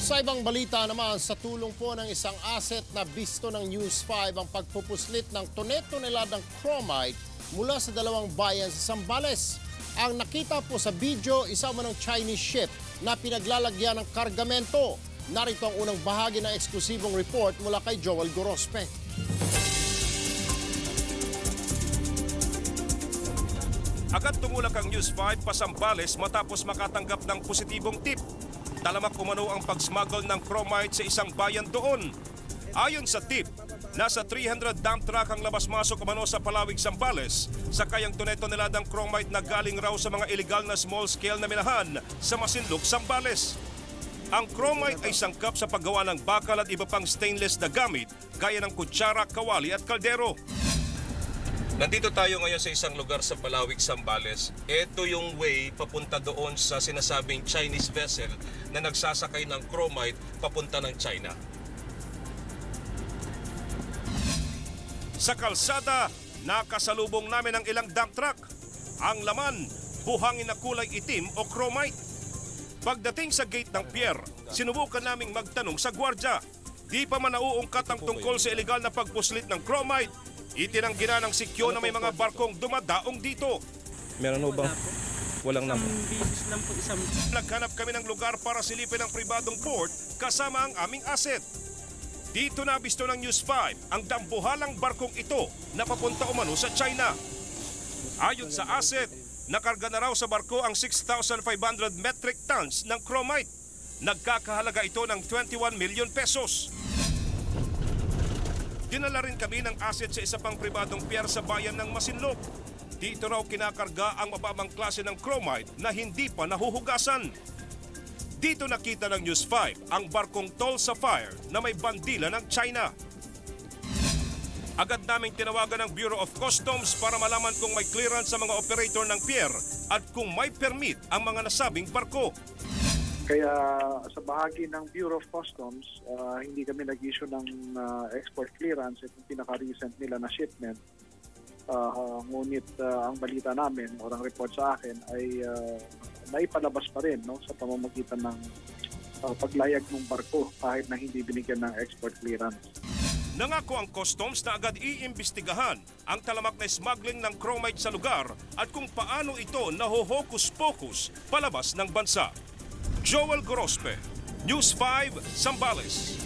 Sa ibang balita naman, sa tulong po ng isang asset na bisto ng News 5 ang pagpupuslit ng toneladang chromite mula sa dalawang bayan sa Zambales. Ang nakita po sa video, isa ng Chinese ship na pinaglalagyan ng kargamento. Narito ang unang bahagi ng eksklusibong report mula kay Joel Gorospe. Agad tumulak ang News 5 pa Zambales matapos makatanggap ng positibong tip. Talamak umano ang pag-smuggle ng chromite sa isang bayan doon. Ayon sa tip, nasa 300 dump truck ang labas-masok umano sa Palawig, Zambales, sakay ang toneladang chromite na galing raw sa mga illegal na small-scale na minahan sa Masinloc, Zambales. Ang chromite ay sangkap sa paggawa ng bakal at iba pang stainless na gamit gaya ng kutsara, kawali at kaldero. Nandito tayo ngayon sa isang lugar sa Palawig, Zambales. Ito yung way papunta doon sa sinasabing Chinese vessel na nagsasakay ng chromite papunta ng China. Sa kalsada, nakasalubong namin ang ilang dump truck. Ang laman, buhangin na kulay itim o chromite. Pagdating sa gate ng pier, sinubukan naming magtanong sa gwardya. Di pa man nauungkat ang tungkol sa iligal na pagpuslit ng chromite. Itinanggi na ng sikyo na may mga barkong dumadaong dito. Meron ho ba? Walang naman. Naghanap kami ng lugar para silipin ang pribadong port kasama ang aming asset. Dito nabisto ng News 5 ang dambuhalang barkong ito na papunta umano sa China. Ayon sa asset, nakarga na raw sa barko ang 6,500 metric tons ng chromite. Nagkakahalaga ito ng 21 million pesos. Dinala rin kami ng asset sa isa pang pribadong pier sa bayan ng Masinloc. Dito raw kinakarga ang mababang klase ng chromite na hindi pa nahuhugasan. Dito nakita ng News 5 ang barkong Tall Sapphire na may bandila ng China. Agad naming tinawagan ng Bureau of Customs para malaman kung may clearance sa mga operator ng pier at kung may permit ang mga nasabing barko. Kaya sa bahagi ng Bureau of Customs, hindi kami nag-issue ng export clearance. Itong pinaka-recent nila na shipment. Ngunit ang balita namin o ang report sa akin ay naipalabas pa rin, no, sa pamamagitan ng paglayag ng barko kahit na hindi binigyan ng export clearance. Nangako ang customs na agad iimbestigahan ang talamak na smuggling ng chromite sa lugar at kung paano ito nahohokus-pokus palabas ng bansa. Joel Gorospe, News 5, Zambales.